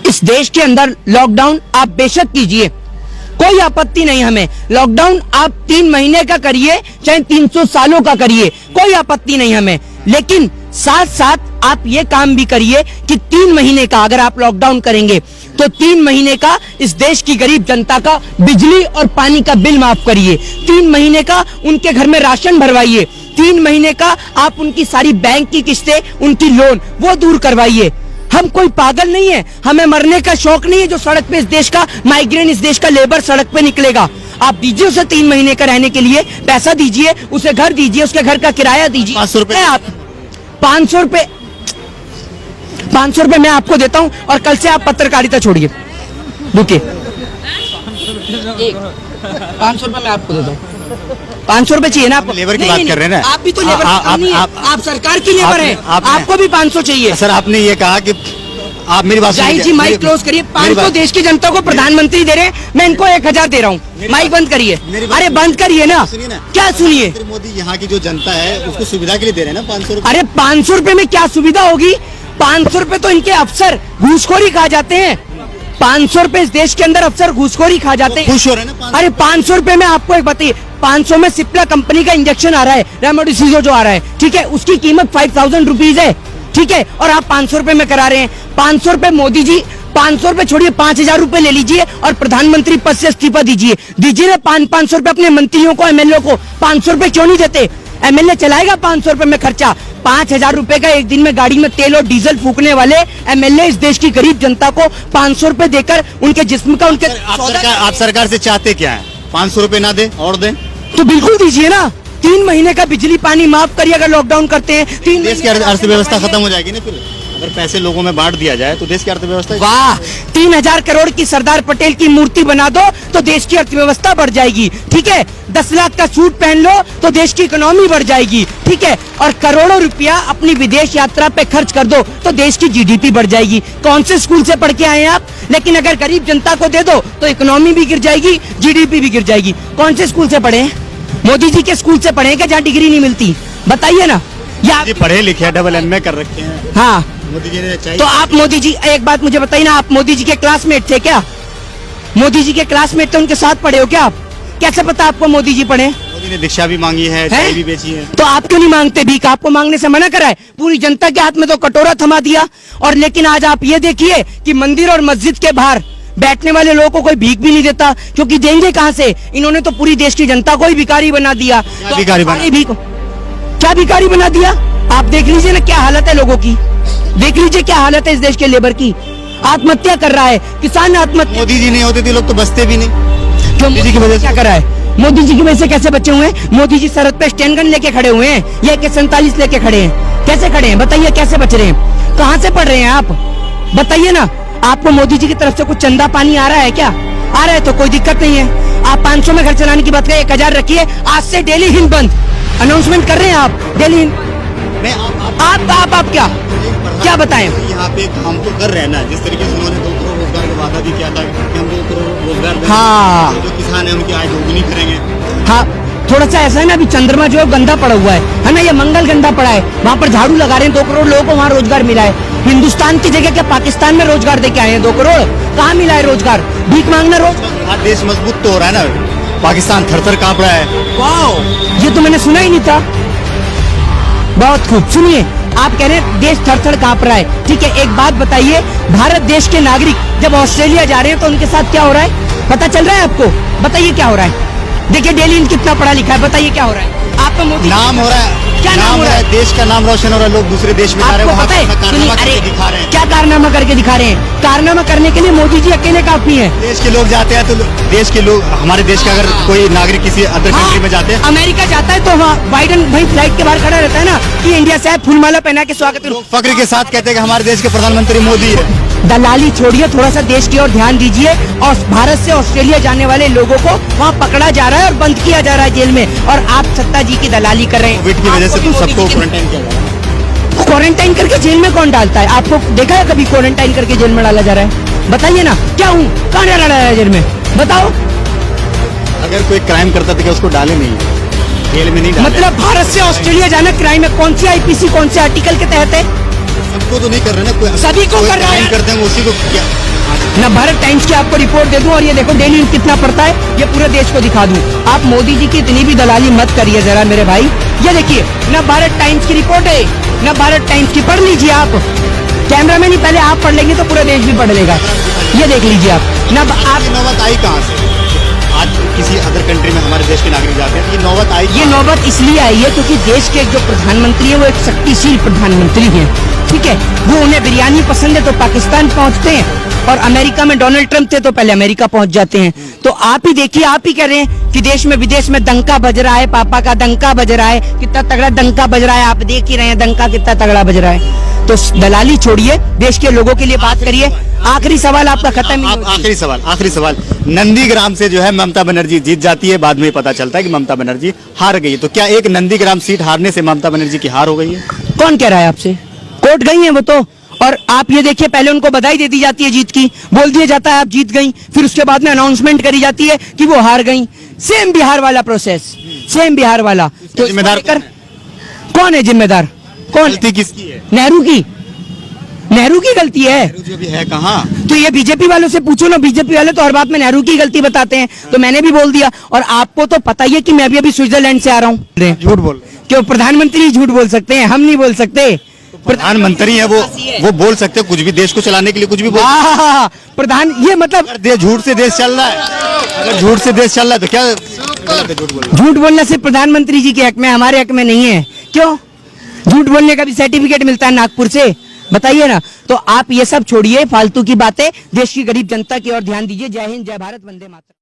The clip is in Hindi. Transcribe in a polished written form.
इस देश के अंदर लॉकडाउन आप बेशक कीजिए, कोई आपत्ति नहीं हमें। लॉकडाउन आप 3 महीने का करिए, चाहे 300 सालों का करिए, कोई आपत्ति नहीं हमें। लेकिन साथ साथ आप ये काम भी करिए कि 3 महीने का अगर आप लॉकडाउन करेंगे तो 3 महीने का इस देश की गरीब जनता का बिजली और पानी का बिल माफ करिए। 3 महीने का उनके घर में राशन भरवाइए। 3 महीने का आप उनकी सारी बैंक की किस्तें, उनकी लोन वो दूर करवाइए। हम कोई पागल नहीं है, हमें मरने का शौक नहीं है जो सड़क पे इस देश का माइग्रेंट, इस देश का लेबर सड़क पे निकलेगा। आप दीजिए उसे 3 महीने का रहने के लिए पैसा दीजिए, उसे घर दीजिए, उसके घर का किराया दीजिए। 500 रुपए आप 500 रुपए मैं आपको देता हूं और कल से आप पत्रकारिता छोड़िए। रुकिए, 500 रुपए मैं आपको देता हूँ। 500 रुपए चाहिए ना आपको? लेबर की बात कर रहे हैं ना? आप भी तो लेबर नहीं है, आप सरकार की लेबर है, आपको भी 500 चाहिए। सर आपने ये कहा कि आप मेरी बात जाहिर जी माइक क्लोज करिए। 500 देश की जनता को प्रधानमंत्री दे रहे हैं, मैं इनको 1000 दे रहा हूँ। माइक बंद करिए। अरे बंद करिए ना, क्या सुनिए। मोदी यहाँ की जो जनता है उसको सुविधा के लिए दे रहे हैं ना 500 रुपए। अरे 500 रुपए में क्या सुविधा होगी? 500 रुपए तो इनके अफसर घूसखोरी खा जाते हैं। 500 रुपए इस देश के अंदर अफसर घूसखोरी खा जाते हैं। खुश हो रहे हैं ना? अरे 500 रुपए में आपको एक बताइए, 500 में सिप्ला कंपनी का इंजेक्शन आ रहा है, रेमडेसिविर जो आ रहा है, ठीक है, उसकी कीमत 5000 रुपीज है, ठीक है, और आप 500 रुपए में करा रहे हैं। 500 रुपए मोदी जी, 500 रुपए छोड़िए, 5000 रुपए ले लीजिए और प्रधानमंत्री पद से इस्तीफा दीजिए। दीजिए ना 500 रुपए अपने मंत्रियों को, एमएलए को। 500 रुपए क्यों नहीं देते? एमएलए चलाएगा 500 रुपए में खर्चा। 5000 रुपए का एक दिन में गाड़ी में तेल और डीजल फूकने वाले एमएलए इस देश की गरीब जनता को 500 रुपए देकर उनके जिस्म का, उनके आप सरकार से चाहते क्या है? 500 रुपए ना दे और दे तो बिल्कुल दीजिए ना। 3 महीने का बिजली पानी माफ करिए अगर लॉकडाउन करते हैं। 3 देश की अर्थव्यवस्था खत्म हो जाएगी ना फिर। अगर पैसे लोगों में बांट दिया जाए तो देश की अर्थव्यवस्था। वाह, 3000 करोड़ की सरदार पटेल की मूर्ति बना दो तो देश की अर्थव्यवस्था बढ़ जाएगी, ठीक है। 10 लाख का सूट पहन लो तो देश की इकोनॉमी बढ़ जाएगी, ठीक है। और करोड़ों रुपया अपनी विदेश यात्रा पे खर्च कर दो तो देश की जीडीपी बढ़ जाएगी। कौन से स्कूल से पढ़ के आए हैं आप? लेकिन अगर गरीब जनता को दे दो तो इकोनॉमी भी गिर जाएगी, जीडीपी भी गिर जाएगी। कौन से स्कूल से पढ़े हैं? मोदी जी के स्कूल से पढ़े हैं क्या जहाँ डिग्री नहीं मिलती? बताइए ना। या पढ़े लिखे डबल एमए कर रखे हैं। हाँ, मोदी जी ने चाहिए तो आप मोदी जी, एक बात मुझे बताइए ना, आप मोदी जी के क्लासमेट थे क्या? मोदी जी के क्लासमेट थे, उनके साथ पढ़े हो क्या आप? कैसे पता आपको मोदी जी पढ़े? मोदी ने दीक्षा भी मांगी है, चाय भी बेची है। तो आप क्यों नहीं मांगते भीख? आपको मांगने से मना करा है? पूरी जनता के हाथ में तो कटोरा थमा दिया। और लेकिन आज आप ये देखिए कि मंदिर और मस्जिद के बाहर बैठने वाले लोगों को कोई भीख भी नहीं देता, क्योंकि देंगे कहाँ से? इन्होंने तो पूरी देश की जनता को ही भिखारी बना दिया। क्या भिखारी बना दिया? आप देख लीजिए ना क्या हालत है लोगों की, देख लीजिए क्या हालत है इस देश के लेबर की। आत्महत्या कर रहा है किसान, आत्महत्या। मोदी जी नहीं होते थे लोग तो बचते भी नहीं। मोदी जी की वजह से क्या कर रहा है? मोदी जी की वजह से कैसे बचे हुए हैं? मोदी जी सरहद पे स्टैंड गन लेके खड़े हुए हैं, ये AK-47 लेके खड़े हैं। कैसे खड़े हैं बताइए? कैसे बच रहे हैं? कहाँ से पढ़ रहे हैं आप? बताइए ना। आपको मोदी जी की तरफ से कुछ चंदा पानी आ रहा है क्या? आ रहा है तो कोई दिक्कत नहीं है। आप 500 में घर चलाने की बात करें, 1000 रखिए। आज से डेली हिंद बंद अनाउंसमेंट कर रहे हैं आप, डेली हिंद। आप क्या बताएं? यहाँ पे काम तो कर रहे हैं ना, जिस तरीके से उन्होंने 2 करोड़ रोजगार का वादा भी किया था कि हम 2 करोड़ रोजगार देंगे। हाँ, जो किसान है उनकी आय दोगुनी करेंगे। हाँ, थोड़ा सा ऐसा है ना, अभी चंद्रमा जो है गंदा पड़ा हुआ है ना, ये मंगल गंदा पड़ा है, वहाँ पर झाड़ू लगा रहे हैं। 2 करोड़ लोगों को वहाँ रोजगार मिला है। हिंदुस्तान की जगह क्या पाकिस्तान में रोजगार दे के आए हैं? 2 करोड़ कहाँ मिला है रोजगार? भीख मांगना रोजगार। देश मजबूत तो हो रहा है ना, पाकिस्तान थर-थर कांप रहा है। वाह, ये तो मैंने सुना ही नहीं था। बहुत खूब, सुनिए, आप कह रहे हैं देश थर-थर कांप रहा है, ठीक है। एक बात बताइए, भारत देश के नागरिक जब ऑस्ट्रेलिया जा रहे हैं तो उनके साथ क्या हो रहा है? पता चल रहा है आपको? बताइए क्या हो रहा है? देखिए डेली कितना पढ़ा लिखा है, बताइए क्या हो रहा है? आपका मोदी नाम हो रहा है, क्या नाम हो रहा है? देश का नाम रोशन हो रहा है। लोग दूसरे देश में जा रहे हैं, आपको पता है? कारनामा करके दिखा रहे हैं। क्या कारनामा करके दिखा रहे हैं? कारनामा करने के लिए मोदी जी अकेले काफी हैं। देश के लोग जाते हैं तो देश के लोग, हमारे देश का अगर कोई नागरिक किसी अदर कंट्री में जाते हैं, अमेरिका जाता है तो वहाँ बाइडन वही फ्लाइट के बाहर खड़ा रहता है ना कि इंडिया से फूलमाला पहना के स्वागत। लोग फक्र के साथ कहते हैं कि हमारे देश के प्रधानमंत्री मोदी है। दलाली छोड़िए, थोड़ा सा देश की ओर ध्यान दीजिए। और भारत से ऑस्ट्रेलिया जाने वाले लोगों को वहाँ पकड़ा जा रहा है और बंद किया जा रहा है जेल में, और आप सत्ता जी की दलाली कर रहे हैं। कोविड की वजह से सबको क्वारंटाइन किया जा रहा है। क्वारंटाइन करके जेल में कौन डालता है? आपको देखा है कभी क्वारंटाइन करके जेल में डाला जा रहा है? बताइए ना, क्या हूँ, कहाँ डाला जा रहा है जेल में? बताओ। अगर कोई क्राइम करता था क्या उसको डाले नहीं, जेल में नहीं डाले। मतलब भारत से ऑस्ट्रेलिया जाना क्राइम है? कौन सी IPC, कौन से आर्टिकल के तहत है? सबको तो नहीं कर रहे ना, कोई सभी को कोई कर रहा है। crime करते हैं उसी को क्या? ना भारत टाइम्स की आपको रिपोर्ट दे दूं और ये देखो डेली कितना पड़ता है, ये पूरे देश को दिखा दूं। आप मोदी जी की इतनी भी दलाली मत करिए जरा मेरे भाई। ये देखिए ना भारत टाइम्स की रिपोर्ट है, ना भारत टाइम्स की, पढ़ लीजिए आप। कैमरा में नहीं, पहले आप पढ़ लेंगे तो पूरा देश भी पढ़ लेगा। ये देख लीजिए आप ना, आप ये नौबत आई कहाँ से? आज किसी अदर कंट्री में हमारे देश के नागरिक जाते हैं, ये नौबत आई ये नौबत इसलिए आई है क्योंकि देश के जो प्रधानमंत्री है वो एक शक्तिशील प्रधानमंत्री हैं, ठीक है। वो उन्हें बिरयानी पसंद है तो पाकिस्तान पहुंचते हैं, और अमेरिका में डोनाल्ड ट्रंप थे तो पहले अमेरिका पहुंच जाते हैं। तो आप ही देखिए, आप ही कह रहे हैं कि देश में विदेश में डंका बज रहा है, पापा का डंका बज रहा है, कितना तगड़ा डंका बज रहा है, आप देख ही रहे हैं डंका कितना तगड़ा बज रहा है। तो दलाली छोड़िए, देश के लोगों के लिए बात करिए। आखिरी सवाल आपका खत्म ही आप नहीं होती। आखिरी सवाल नंदीग्राम से जो है ममता बनर्जी जीत जाती है, बाद में पता चलता है कि ममता बनर्जी हार गई है, तो क्या एक नंदीग्राम सीट हारने से ममता बनर्जी की हार हो गई है? कौन कह रहा है आपसे? कोर्ट गई हैं वो तो। और आप ये देखिए, पहले उनको बधाई दे दी जाती है जीत की, बोल दिया जाता है आप जीत गई, फिर उसके बाद में अनाउंसमेंट करी जाती है कि वो हार गई। सेम बिहार वाला प्रोसेस, सेम बिहार वाला। तो जिम्मेदार कौन है जिम्मेदार? कौन? गलती किसकी है? नेहरू की, नेहरू की गलती है। जो भी है कहाँ? तो ये बीजेपी वालों से पूछो ना, बीजेपी वाले तो हर बात में नेहरू की गलती बताते हैं, तो मैंने भी बोल दिया। और आपको तो पता ही है कि मैं भी अभी स्विट्जरलैंड से आ रहा हूँ। झूठ बोल रहे हैं। क्यों? प्रधानमंत्री झूठ बोल सकते हैं, हम नहीं बोल सकते। प्रधानमंत्री है वो बोल सकते हैं कुछ भी, देश को चलाने के लिए कुछ भी बोल। प्रधान, ये मतलब अगर झूठ से देश चल रहा है, अगर झूठ से देश चल रहा है तो क्या गलत है झूठ बोलना? झूठ बोलना सिर्फ प्रधानमंत्री जी के हक में, हमारे हक में नहीं है। क्यों? झूठ बोलने का भी सर्टिफिकेट मिलता है नागपुर से, बताइए ना। तो आप ये सब छोड़िए फालतू की बातें, देश की गरीब जनता की ओर ध्यान दीजिए। जय हिंद, जय भारत, वंदे मातरम।